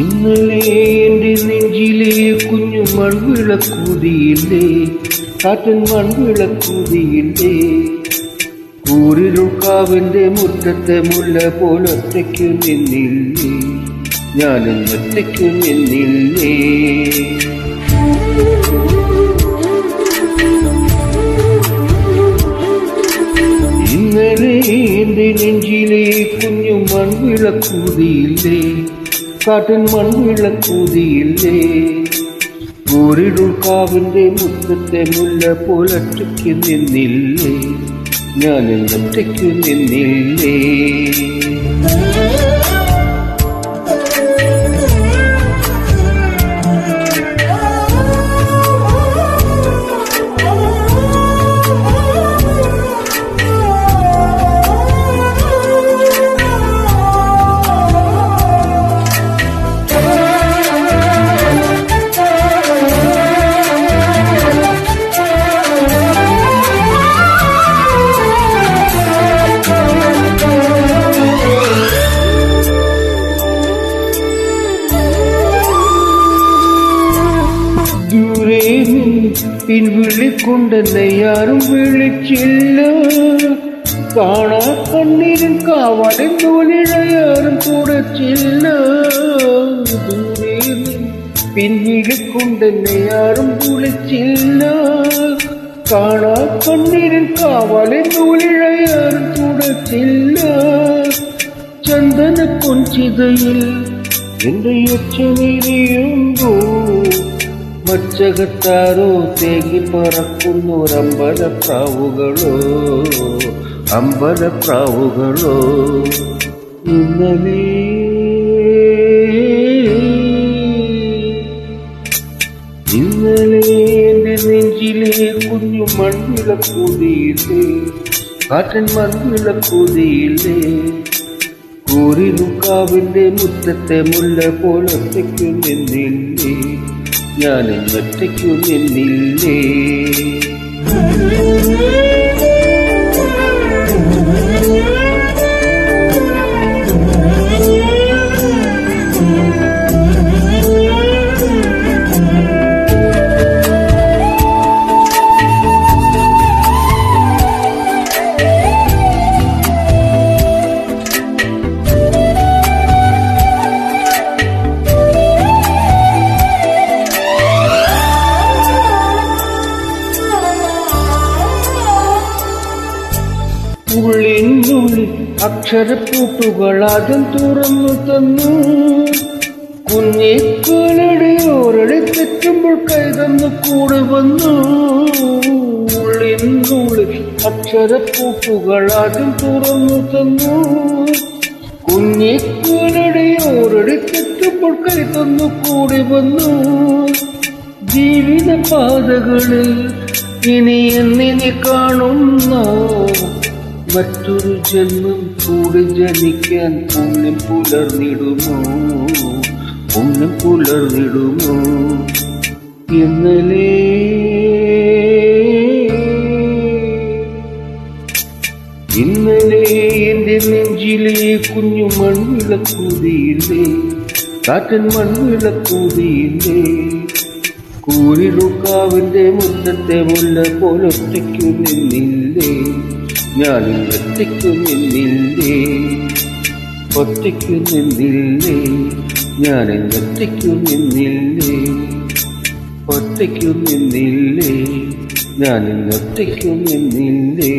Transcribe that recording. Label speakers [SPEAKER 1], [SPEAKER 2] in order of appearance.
[SPEAKER 1] ഇന്നലെ എന്റെ നെഞ്ചിലെ കുഞ്ഞു മൺവിളക്കൂതിയില്ലേ, കാറ്റൻ മൺവിളക്കൂതിയില്ലേ. കൂരിരുൾക്കാവിന്റെ മുറ്റത്തെ മുല്ല പോലൊറ്റയ്ക്കു നിന്നില്ലേ, ഞാനും ഒറ്റയ്ക്കു നിന്നില്ലേ. ഇന്നലെ എന്റെ നെഞ്ചിലെ കുഞ്ഞു മൺവിളക്കൂതിയില്ലേ, കാറ്റൻ മൺവിളക്കൂതിയില്ലേ. കൂരിരുൾക്കാവിന്റെ മുറ്റത്തെ മുല്ല പോലൊറ്റയ്ക്ക് നിന്നില്ലേ, ഞാനും ഒറ്റയ്ക്ക് നിന്നില്ലേ. പിൻവിളിക്കൊണ്ടെന്നെ ആരും വിളിച്ചില്ല, കാണാ കണ്ണീരിൻ കാവലിൻ നൂലിഴയാരും തുടച്ചില്ല. പിൻവിളിക്കൊണ്ടെന്നെ ആരും വിളിച്ചില്ല, കാണാ കണ്ണീരിൻ കാവലിൻ നൂലിഴയാരും തുടച്ചില്ല. ചന്ദന കൊഞ്ചിതയിൽ എന്റെ ഒച്ചനീരിയുമ്പോ മച്ചകത്താരോ തേങ്ങി പറക്കുന്നൊരമ്പലപ്രാവുകളോ, അമ്പലപ്രാവുകളോ. ഇന്നലെ എന്റെ നെഞ്ചിലെ കുഞ്ഞു മൺവിളക്കൂതിയില്ലേ, കാറ്റൻ മൺവിളക്കൂതിയില്ലേ. കൂരിരുൾക്കാവിന്റെ മുറ്റത്തെ മുല്ല പോലൊറ്റയ്ക്കു നിന്നില്ലേ, ഞാനും ഒറ്റയ്ക്കു നിന്നില്ലേ. ഉള്ളിനുള്ളിൽ അക്ഷരപ്പൂട്ടുകൾ ആദ്യം തുറന്നു തന്നു, കുഞ്ഞിക്കോലടിയോരടി തെറ്റുമ്പോൾ കൈതന്നു കൂടെ വന്നു. ഉള്ളിനുള്ളിൽ അക്ഷരപ്പൂട്ടുകൾ ആദ്യം തുറന്നു തന്നു, കുഞ്ഞിക്കോലടിയോരടി തെറ്റുമ്പോൾ കൈതന്നു കൂടെ വന്നു. ജീവിത പാതകളിൽ ഇനി എന്നിനെ കാണുന്ന മറ്റൊരു ജന്മം കൂടെ ജനിക്കാൻ പുണ്യം പുലർന്നിടുമോ, പുണ്യം പുലർന്നിടുമോ. ഇന്നലെ എന്റെ നെഞ്ചിലെ കുഞ്ഞു മൺവിളക്കൂതിയില്ലേ, കാറ്റൻ മൺവിളക്കൂതിയില്ലേ. കൂരിരുൾക്കാവിന്റെ മുറ്റത്തെ മുല്ല പോലൊറ്റയ്ക്കു നിന്നില്ലേ, ഞാനും ഒറ്റയ്ക്കു നിന്നില്ലേ, ഒറ്റയ്ക്കു നിന്നില്ലേ. ഞാനും ഒറ്റയ്ക്കു നിന്നില്ലേ, ഒറ്റയ്ക്കു നിന്നില്ലേ. ഞാനും ഒറ്റയ്ക്കു നിന്നില്ലേ.